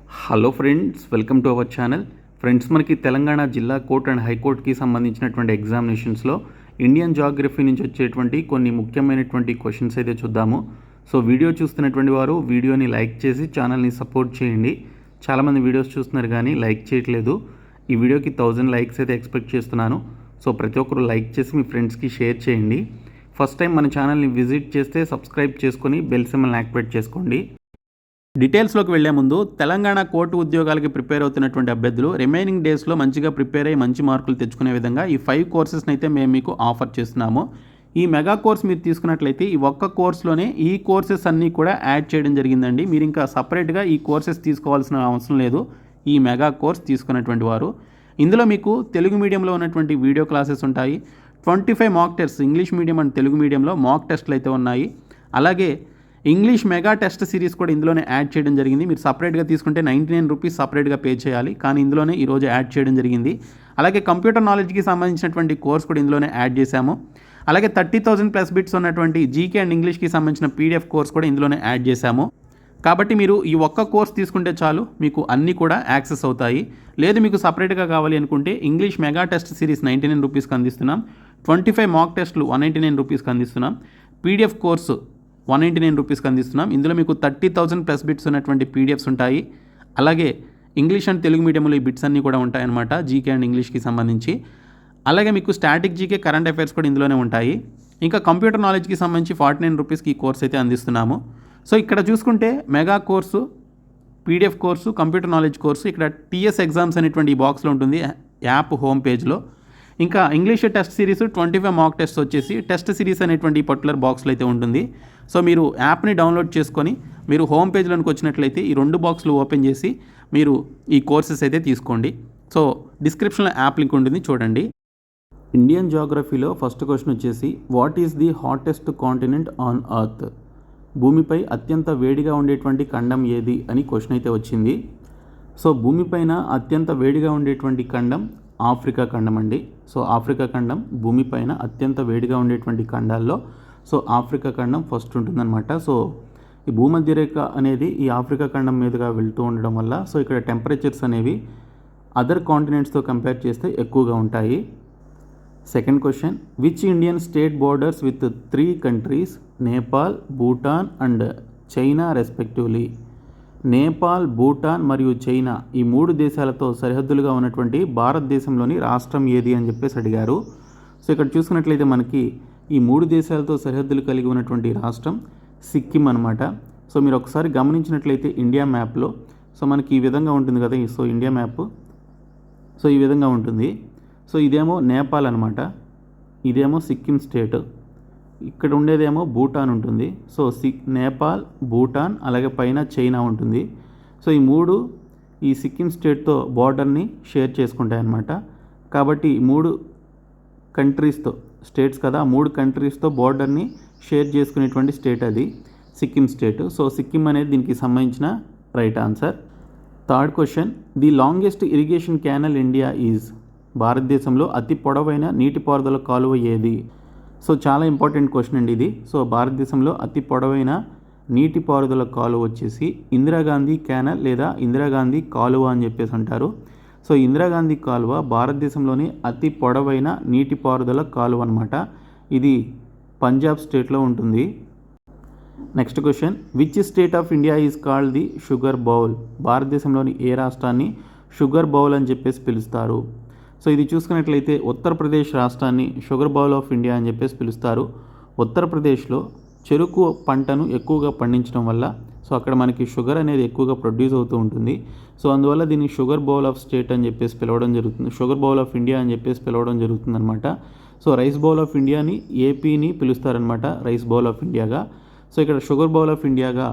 Hello friends, welcome to our channel. Friends, మనకి తెలంగాణ జిల్లా court and హైకోర్టుకి సంబంధించినటువంటి ఎగ్జామినేషన్స్లో ఇండియన్ జాగ్రఫీ నుంచి వచ్చేటువంటి కొన్ని ముఖ్యమైనటువంటి క్వశ్చన్స్ అయితే చూద్దాము. సో వీడియో చూస్తున్నటువంటి వారు వీడియోని లైక్ చేసి ఛానల్ని సపోర్ట్ చేయండి. చాలామంది వీడియోస్ చూస్తున్నారు కానీ లైక్ చేయట్లేదు. ఈ వీడియోకి 1000 లైక్స్ అయితే ఎక్స్పెక్ట్ చేస్తున్నాను. సో ప్రతి ఒక్కరు లైక్ చేసి మీ ఫ్రెండ్స్కి షేర్ చేయండి. ఫస్ట్ టైం మన ఛానల్ని విజిట్ చేస్తే సబ్స్క్రైబ్ చేసుకొని బెల్ సింబల్ని యాక్టివేట్ చేసుకోండి. డీటెయిల్స్లోకి వెళ్లే ముందు తెలంగాణ కోర్టు ఉద్యోగాలకి ప్రిపేర్ అవుతున్నటువంటి అభ్యర్థులు రిమైనింగ్ డేస్లో మంచిగా ప్రిపేర్ అయ్యి మంచి మార్కులు తెచ్చుకునే విధంగా ఈ 5 కోర్సెస్ని అయితే మేము మీకు ఆఫర్ చేస్తున్నాము. ఈ మెగా కోర్స్ మీరు తీసుకున్నట్లయితే ఈ ఒక్క కోర్సులోనే ఈ కోర్సెస్ అన్నీ కూడా యాడ్ చేయడం జరిగిందండి. మీరు ఇంకా సపరేట్గా ఈ కోర్సెస్ తీసుకోవాల్సిన అవసరం లేదు ఈ మెగా కోర్స్ తీసుకున్నటువంటి వారు. ఇందులో మీకు తెలుగు మీడియంలో ఉన్నటువంటి వీడియో క్లాసెస్ ఉంటాయి. 25 mock tests English medium and Telugu మీడియంలో మాక్ టెస్ట్లు అయితే ఉన్నాయి. అలాగే ఇంగ్లీష్ మెగా టెస్ట్ సిరీస్ కూడా ఇందులోనే యాడ్ చేయడం జరిగింది. మీరు సపరేట్గా తీసుకుంటే 99 రూపీస్ సపరేట్గా పే చేయాలి, కానీ ఇందులోనే ఈరోజు యాడ్ చేయడం జరిగింది. అలాగే కంప్యూటర్ నాలెడ్జ్కి సంబంధించినటువంటి కోర్స్ కూడా ఇందులోనే యాడ్ చేశాము. అలాగే 30,000 ప్లస్ బిట్స్ ఉన్నటువంటి జీకే అండ్ ఇంగ్లీష్కి సంబంధించిన పీడిఎఫ్ కోర్స్ కూడా ఇందులోనే యాడ్ చేశాము. కాబట్టి మీరు ఈ ఒక్క కోర్స్ తీసుకుంటే చాలు, మీకు అన్నీ కూడా యాక్సెస్ అవుతాయి. లేదు మీకు సపరేట్గా కావాలి అనుకుంటే ఇంగ్లీష్ మెగా టెస్ట్ సిరీస్ 99 రూపీస్కి అందిస్తున్నాం. 25 మాక్ టెస్ట్లు 199 రూపీస్కి అందిస్తున్నాం. పీడిఎఫ్ కోర్సు 199 రూపీస్కి అందిస్తున్నాం. ఇందులో మీకు 30,000 ప్లస్ బిట్స్ ఉన్నటువంటి పీడిఎఫ్స్ ఉంటాయి. అలాగే ఇంగ్లీష్ అండ్ తెలుగు మీడియంలో ఈ బిట్స్ అన్నీ కూడా ఉంటాయన్నమాట, జీకే అండ్ ఇంగ్లీష్కి సంబంధించి. అలాగే మీకు స్టాటిక్ జీకే కరెంట్ అఫైర్స్ కూడా ఇందులోనే ఉంటాయి. ఇంకా కంప్యూటర్ నాలెడ్జ్కి సంబంధించి 49 రూపీస్కి ఈ కోర్స్ అయితే అందిస్తున్నాము. సో ఇక్కడ చూసుకుంటే mega course, PDF course, computer knowledge course, ఇక్కడ టీఎస్ ఎగ్జామ్స్ అనేటువంటి ఈ బాక్స్లో ఉంటుంది యాప్ హోమ్ పేజ్లో. ఇంకా English test series 25 mock test వచ్చేసి టెస్ట్ సిరీస్ అనేటువంటి పర్టికులర్ బాక్స్లో అయితే ఉంటుంది. సో మీరు యాప్ని డౌన్లోడ్ చేసుకొని మీరు హోమ్ పేజ్లోకి వచ్చినట్లయితే ఈ 2 బాక్స్లు ఓపెన్ చేసి మీరు ఈ కోర్సెస్ అయితే తీసుకోండి. సో డిస్క్రిప్షన్లో యాప్ లింక్ ఉంటుంది, చూడండి. ఇండియన్ జాగ్రఫీలో ఫస్ట్ క్వశ్చన్ వచ్చేసి what is the hottest continent on earth? భూమిపై అత్యంత వేడిగా ఉండేటువంటి ఖండం ఏది అని క్వశ్చన్ అయితే వచ్చింది. సో భూమిపైన అత్యంత వేడిగా ఉండేటువంటి ఖండం ఆఫ్రికా ఖండం అండి. సో ఆఫ్రికా ఖండం భూమిపైన అత్యంత వేడిగా ఉండేటువంటి ఖండాల్లో సో ఆఫ్రికా ఖండం ఫస్ట్ ఉంటుందన్నమాట. సో ఈ భూమధ్యరేఖ అనేది ఈ ఆఫ్రికా ఖండం మీదుగా వెళ్తూ ఉండడం వల్ల సో ఇక్కడ టెంపరేచర్స్ అనేవి అదర్ కాంటినెంట్స్తో కంపేర్ చేస్తే ఎక్కువగా ఉంటాయి. Second question, which Indian state borders with 3 countries Nepal, Bhutan and China respectively? Nepal, Bhutan మరియు చైనా ఈ 3 దేశాలతో సరిహద్దులుగా ఉన్నటువంటి భారతదేశంలోని రాష్ట్రం ఏది అని చెప్పేసి అడిగారు. సో ఇక్కడ చూసుకున్నట్లయితే మనకి ఈ 3 దేశాలతో సరిహద్దులు కలిగి ఉన్నటువంటి రాష్ట్రం సిక్కిం అనమాట. సో మీరు ఒకసారి గమనించినట్లయితే ఇండియా మ్యాప్లో సో మనకి ఈ విధంగా ఉంటుంది కదా. సో ఇండియా మ్యాప్ సో ఈ విధంగా ఉంటుంది. సో ఇదేమో నేపాల్ అనమాట, ఇదేమో సిక్కిం స్టేట్, ఇక్కడ ఉండేదేమో భూటాన్ ఉంటుంది. సో నేపాల్, భూటాన్, అలాగే పైన చైనా ఉంటుంది. సో ఈ 3 ఈ సిక్కిం స్టేట్తో బార్డర్ని షేర్ చేసుకుంటాయన్నమాట. కాబట్టి ఈ 3 కంట్రీస్తో, స్టేట్స్ కదా, 3 కంట్రీస్తో బార్డర్ని షేర్ చేసుకునేటువంటి స్టేట్ అది సిక్కిం స్టేట్. సో సిక్కిం అనేది దీనికి సంబంధించిన right answer. Third question, the longest irrigation canal India is? భారతదేశంలో అతి పొడవైన నీటిపారుదల కాలువ ఏది? సో చాలా ఇంపార్టెంట్ క్వశ్చన్ అండి ఇది. సో భారతదేశంలో అతి పొడవైన నీటిపారుదల కాలువ వచ్చేసి ఇందిరాగాంధీ కెనాల్ లేదా ఇందిరాగాంధీ కాలువ అని చెప్పేసి అంటారు. సో ఇందిరాగాంధీ కాలువ భారతదేశంలోని అతి పొడవైన నీటిపారుదల కాలువ అనమాట. ఇది పంజాబ్ స్టేట్లో ఉంటుంది. Next question, which state of India is called the sugar bowl? భారతదేశంలోని ఏ రాష్ట్రాన్ని షుగర్ బౌల్ అని చెప్పేసి పిలుస్తారు? సో ఇది చూసుకున్నట్లయితే ఉత్తరప్రదేశ్ రాష్ట్రాన్ని షుగర్ బౌల్ ఆఫ్ ఇండియా అని చెప్పేసి పిలుస్తారు. ఉత్తరప్రదేశ్లో చెరుకు పంటను ఎక్కువగా పండించడం వల్ల సో అక్కడ మనకి షుగర్ అనేది ఎక్కువగా ప్రొడ్యూస్ అవుతూ ఉంటుంది. సో అందువల్ల దీన్ని షుగర్ బౌల్ ఆఫ్ స్టేట్ అని చెప్పేసి పిలవడం జరుగుతుంది, షుగర్ బౌల్ ఆఫ్ ఇండియా అని చెప్పేసి పిలవడం జరుగుతుంది అనమాట. సో రైస్ బౌల్ ఆఫ్ ఇండియాని ఏపీని పిలుస్తారనమాట రైస్ బౌల్ ఆఫ్ ఇండియాగా. సో ఇక్కడ షుగర్ బౌల్ ఆఫ్ ఇండియాగా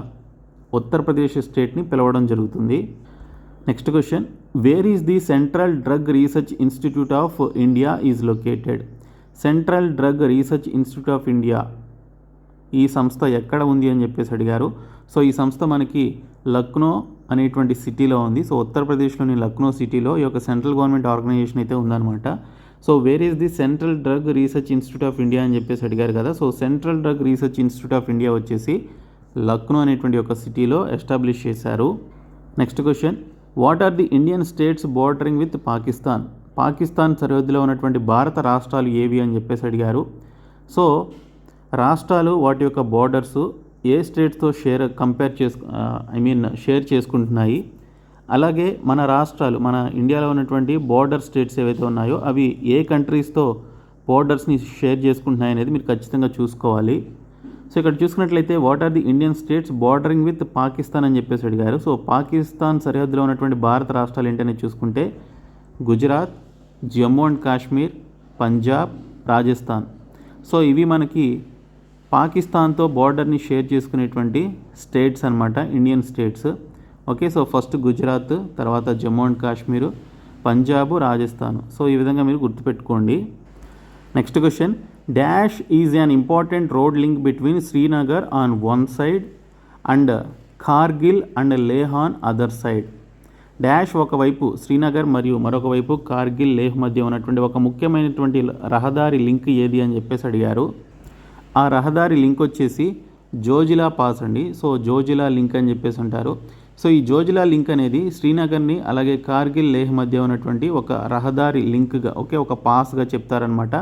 ఉత్తరప్రదేశ్ స్టేట్ని పిలవడం జరుగుతుంది. Next question, where is the central drug research institute of India is located? Central drug research institute of India ఈ సంస్థ ఎక్కడ ఉంది అని చెప్పేసి అడిగారు. సో ఈ సంస్థ మనకి లక్నో అనేటువంటి సిటీలో ఉంది. సో ఉత్తరప్రదేశ్లోని లక్నో సిటీలో ఈ యొక్క సెంట్రల్ గవర్నమెంట్ ఆర్గనైజేషన్ అయితే ఉందన్నమాట. So where is the central drug research institute of India అని చెప్పేసి అడిగారు కదా. So central drug research institute of India వచ్చేసి లక్నో అనేటువంటి ఒక సిటీలో ఎస్టాబ్లిష్ చేశారు. Next question, what are the Indian states bordering with Pakistan? Pakistan సరిహద్దులో ఉన్నటువంటి భారత రాష్ట్రాలు ఏవి అని చెప్పేసి అడిగారు. సో రాష్ట్రాలు వాటి యొక్క బోర్డర్స్ ఏ స్టేట్స్తో షేర్ చేసుకుంటున్నాయి, అలాగే మన రాష్ట్రాలు మన ఇండియాలో ఉన్నటువంటి బోర్డర్ స్టేట్స్ ఏవైతే ఉన్నాయో అవి ఏ కంట్రీస్తో బోర్డర్స్ని షేర్ చేసుకుంటున్నాయి అనేది మీరు ఖచ్చితంగా చూసుకోవాలి. సో ఇక్కడ చూసుకున్నట్లయితే what are the Indian states bordering with Pakistan అని చెప్పేసి అడిగారు. సో పాకిస్తాన్ సరిహద్దులో ఉన్నటువంటి భారత రాష్ట్రాలు ఏంటనేది చూసుకుంటే గుజరాత్, జమ్మూ అండ్ కాశ్మీర్, పంజాబ్, రాజస్థాన్. సో ఇవి మనకి పాకిస్తాన్తో బోర్డర్ని షేర్ చేసుకునేటువంటి స్టేట్స్ అనమాట, Indian states. Okay, so first Gujarat, తర్వాత జమ్మూ అండ్ కాశ్మీర్, పంజాబ్, రాజస్థాన్. సో ఈ విధంగా మీరు గుర్తుపెట్టుకోండి. Next question, dash is an important road link between Srinagar on one side and Kargil and Leh on other side. Dash ఒకవైపు శ్రీనగర్ మరియు మరొక వైపు కార్గిల్, లేహ్ మధ్య ఉన్నటువంటి ఒక ముఖ్యమైనటువంటి రహదారి లింక్ ఏది అని చెప్పేసి అడిగారు. ఆ రహదారి లింక్ వచ్చేసి జోజిలా పాస్ అండి. సో జోజిలా లింక్ అని చెప్పేసి అంటారు. సో ఈ జోజిలా లింక్ అనేది శ్రీనగర్ని అలాగే కార్గిల్, లేహ్ మధ్య ఉన్నటువంటి ఒక రహదారి లింక్గా, ఒక పాస్గా చెప్తారనమాట.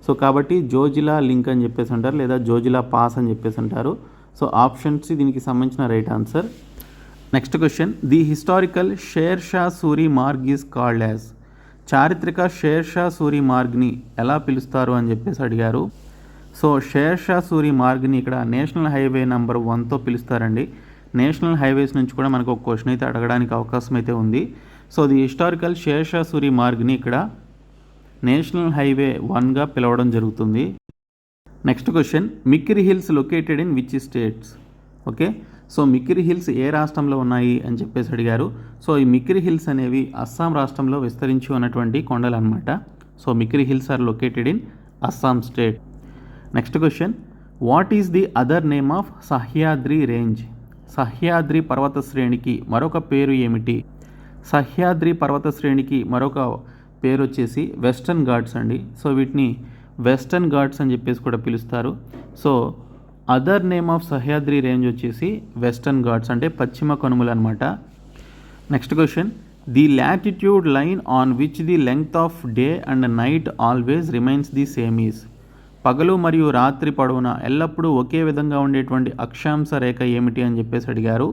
సో కాబట్టి జోజిలా లింక్ అని చెప్పేసి అంటారు, లేదా జోజిలా పాస్ అని చెప్పేసి అంటారు. సో ఆప్షన్స్ దీనికి సంబంధించిన right answer. Next question, the historical Sher Shah Suri Marg is called as. చారిత్రక షేర్ షా సూరి మార్గ్ని ఎలా పిలుస్తారు అని చెప్పేసి అడిగారు. సో షేర్ షా సూరి మార్గ్ని ఇక్కడ నేషనల్ హైవే నెంబర్ 1తో పిలుస్తారండి. నేషనల్ హైవేస్ నుంచి కూడా మనకు ఒక క్వశ్చన్ అయితే అడగడానికి అవకాశం అయితే ఉంది. So the historical Sher Shah Suri మార్గ్ని ఇక్కడ నేషనల్ హైవే 1గా పిలవడం జరుగుతుంది. Next question, Mikir hills located in which states? Okay, so Mikir hills ఏ రాష్ట్రంలో ఉన్నాయి అని చెప్పేసి అడిగారు. సో ఈ మిక్కిరి హిల్స్ అనేవి అస్సాం రాష్ట్రంలో విస్తరించి ఉన్నటువంటి కొండలు అనమాట. So Mikir hills are located in Assam state. Next question, what is the other name of Sahyadri range? Sahyadri పర్వత శ్రేణికి మరొక పేరు ఏమిటి? సహ్యాద్రి పర్వత శ్రేణికి మరొక పేరు వచ్చేసి వెస్టర్న్ ఘాట్స్ అండి. సో వీటిని వెస్టర్న్ ఘాట్స్ అని చెప్పేసి కూడా పిలుస్తారు. So other name of Sahyadri range వచ్చేసి వెస్టర్న్ ఘాట్స్, అంటే పశ్చిమ కనుమలు అనమాట. Next question, the latitude line on which the length of day and night always remains the same is. పగలు మరియు రాత్రి పొడవునా ఎల్లప్పుడూ ఒకే విధంగా ఉండేటువంటి అక్షాంశ రేఖ ఏమిటి అని చెప్పేసి అడిగారు.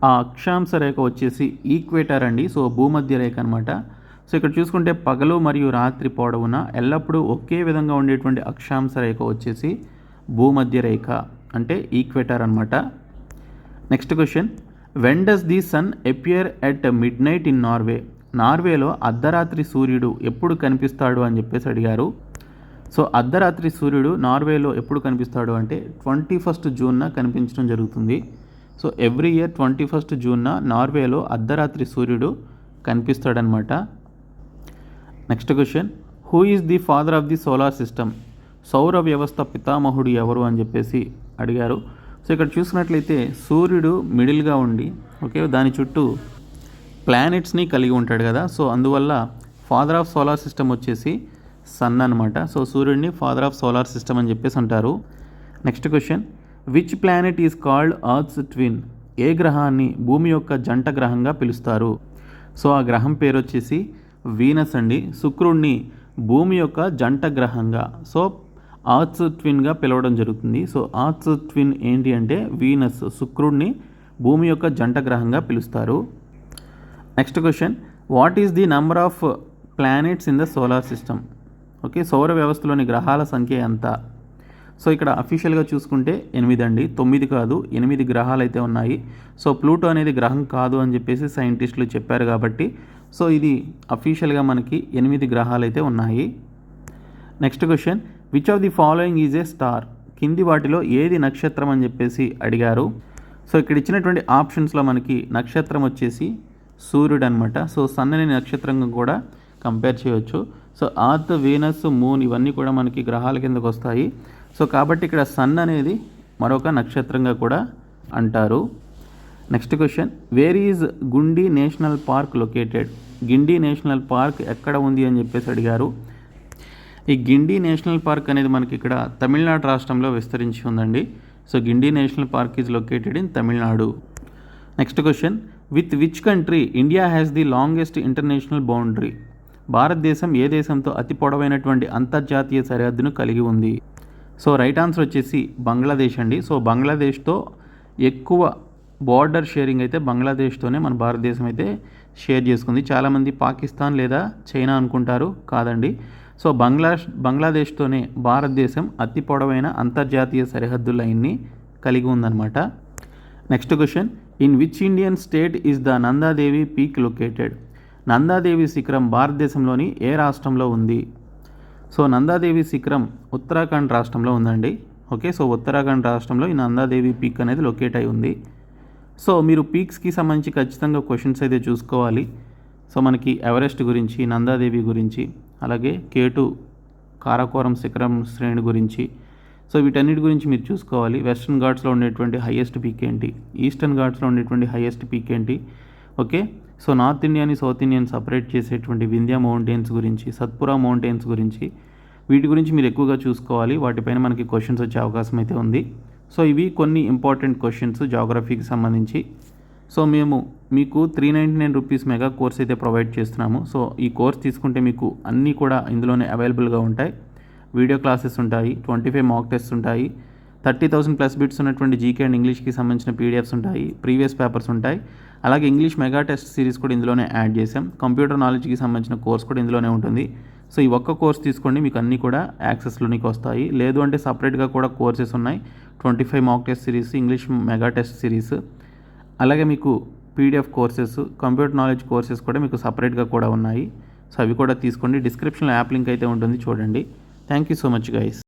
ఆ అక్షాంశ రేఖ వచ్చేసి ఈక్వేటర్ అండి. సో భూమధ్య రేఖ అనమాట. సో ఇక్కడ చూసుకుంటే పగలు మరియు రాత్రి పొడవునా ఎల్లప్పుడూ ఒకే విధంగా ఉండేటువంటి అక్షాంశ రేఖ వచ్చేసి భూమధ్య రేఖ, అంటే ఈక్వేటర్ అనమాట. Next question, when does the sun appear at midnight in Norway? నార్వేలో అర్ధరాత్రి సూర్యుడు ఎప్పుడు కనిపిస్తాడు అని చెప్పేసి అడిగారు. సో అర్ధరాత్రి సూర్యుడు నార్వేలో ఎప్పుడు కనిపిస్తాడు అంటే 21 జూన్న కనిపించడం జరుగుతుంది. సో ఎవ్రీ ఇయర్ 21 జూన్న నార్వేలో అర్ధరాత్రి సూర్యుడు కనిపిస్తాడనమాట. Next question, who is the father of the solar system? సౌర వ్యవస్థ పితామహుడు ఎవరు అని చెప్పేసి అడిగారు. సో ఇక్కడ చూసినట్లయితే సూర్యుడు మిడిల్గా ఉండి దాని చుట్టూ ప్లానెట్స్ని కలిగి ఉంటాడు కదా. సో అందువల్ల ఫాదర్ ఆఫ్ సోలార్ సిస్టమ్ వచ్చేసి సన్ అనమాట. సో సూర్యుడిని ఫాదర్ ఆఫ్ సోలార్ సిస్టమ్ అని చెప్పేసి అంటారు. Next question, which planet is called earth's twin? ఏ గ్రహాన్ని భూమి యొక్క జంట గ్రహంగా పిలుస్తారు? సో ఆ గ్రహం పేరు వచ్చేసి వీనస్ అండి. శుక్రుడిని భూమి యొక్క జంట గ్రహంగా, సో అర్త్స్ ట్విన్గా పిలవడం జరుగుతుంది. సో అర్త్స్ ట్విన్ ఏంటి అంటే వీనస్, శుక్రుడిని భూమి యొక్క జంట గ్రహంగా పిలుస్తారు. Next question, what is the number of planets in the solar system? సౌర వ్యవస్థలోని గ్రహాల సంఖ్య ఎంత? సో ఇక్కడ అఫీషియల్గా చూసుకుంటే 8 అండి, 9 కాదు, 8 గ్రహాలు అయితే ఉన్నాయి. సో ప్లూటో అనేది గ్రహం కాదు అని చెప్పేసి సైంటిస్టులు చెప్పారు కాబట్టి సో ఇది అఫీషియల్గా మనకి 8 గ్రహాలు అయితే ఉన్నాయి. Next question, which of the following is a star? కింది వాటిలో ఏది నక్షత్రం అని చెప్పేసి అడిగారు. సో ఇక్కడ ఇచ్చినటువంటి ఆప్షన్స్లో మనకి నక్షత్రం వచ్చేసి సూర్యుడు అనమాట. సో సన్ అనే నక్షత్రంగా కూడా కంపేర్ చేయవచ్చు. సో అర్త్, వీనస్, మూన్ ఇవన్నీ కూడా మనకి గ్రహాల కిందకు వస్తాయి. సో కాబట్టి ఇక్కడ సన్ అనేది మరొక నక్షత్రంగా కూడా అంటారు. Next question, where is Guindy national park located? Guindy national park ఎక్కడ ఉంది అని చెప్పేసి అడిగారు. ఈ గిండి నేషనల్ పార్క్ అనేది మనకి ఇక్కడ తమిళనాడు రాష్ట్రంలో విస్తరించి ఉందండి. So Guindy national park is located in Tamil Nadu. Next question, with which country India has the longest international boundary? భారతదేశం ఏ దేశంతో అతి పొడవైనటువంటి అంతర్జాతీయ సరిహద్దును కలిగి ఉంది? సో రైట్ ఆన్సర్ వచ్చేసి బంగ్లాదేశ్ అండి. సో బంగ్లాదేశ్తో ఎక్కువ బార్డర్ షేరింగ్ అయితే బంగ్లాదేశ్తోనే మన భారతదేశం అయితే షేర్ చేసుకుంది. చాలామంది పాకిస్తాన్ లేదా చైనా అనుకుంటారు, కాదండి. సో బంగ్లాదేశ్తోనే భారతదేశం అతి పొడవైన అంతర్జాతీయ సరిహద్దు లైన్ని కలిగి ఉందన్నమాట. Next question, in which Indian state is the Nanda Devi peak located? Nanda Devi శిఖరం భారతదేశంలోని ఏ రాష్ట్రంలో ఉంది? సో నందాదేవి శిఖరం ఉత్తరాఖండ్ రాష్ట్రంలో ఉందండి. ఓకే, సో ఉత్తరాఖండ్ రాష్ట్రంలో ఈ నందాదేవి పీక్ అనేది లొకేట్ అయి ఉంది. సో మీరు పీక్స్కి సంబంధించి ఖచ్చితంగా క్వశ్చన్స్ అయితే చూసుకోవాలి. సో మనకి ఎవరెస్ట్ గురించి, నందాదేవి గురించి, అలాగే K2 కారాకోరం శిఖరం శ్రేణి గురించి, సో వీటన్నిటి గురించి మీరు చూసుకోవాలి. వెస్ట్రన్ ఘాట్స్లో ఉండేటువంటి హైయెస్ట్ పీక్ ఏంటి, ఈస్టర్న్ ఘాట్స్లో ఉండేటువంటి హైయెస్ట్ పీక్ ఏంటి. ఓకే, సో నార్త్ ఇండియాని సౌత్ ఇండియన్ సపరేట్ చేసేటువంటి వింధ్యా మౌంటైన్స్ గురించి, సత్పురా మౌంటైన్స్ గురించి, వీటి గురించి మీరు ఎక్కువగా చూసుకోవాలి. వాటిపైన మనకి క్వశ్చన్స్ వచ్చే అవకాశం అయితే ఉంది. సో ఇవి కొన్ని ఇంపార్టెంట్ క్వశ్చన్స్ జాగ్రఫీకి సంబంధించి. సో మేము మీకు 399 రూపీస్ మెగా కోర్స్ అయితే ప్రొవైడ్ చేస్తున్నాము. సో ఈ కోర్స్ తీసుకుంటే మీకు అన్నీ కూడా ఇందులోనే అవైలబుల్గా ఉంటాయి. వీడియో క్లాసెస్ ఉంటాయి, 25 మాక్ టెస్ట్స్ ఉంటాయి, 30,000 ప్లస్ బిట్స్ ఉన్నటువంటి జీకే అండ్ ఇంగ్లీష్కి సంబంధించిన పీడిఎఫ్స్ ఉంటాయి, ప్రీవియస్ పేపర్స్ ఉంటాయి. అలాగే ఇంగ్లీష్ మెగా టెస్ట్ సిరీస్ కూడా ఇందులోనే యాడ్ చేసాం. కంప్యూటర్ నాలెడ్జ్కి సంబంధించిన కోర్స్ కూడా ఇందులోనే ఉంటుంది. సో ఈ ఒక్క కోర్స్ తీసుకోండి, మీకు అన్నీ కూడా యాక్సెస్లోనికి వస్తాయి. లేదు అంటే సపరేట్గా కూడా కోర్సెస్ ఉన్నాయి. 25 mock test series, English mega test series, అలాగే మీకు PDF courses, computer knowledge courses కూడా మీకు సపరేట్గా కూడా ఉన్నాయి. సో అవి కూడా తీసుకోండి. డిస్క్రిప్షన్లో యాప్ లింక్ అయితే ఉంటుంది, చూడండి. Thank you so much guys.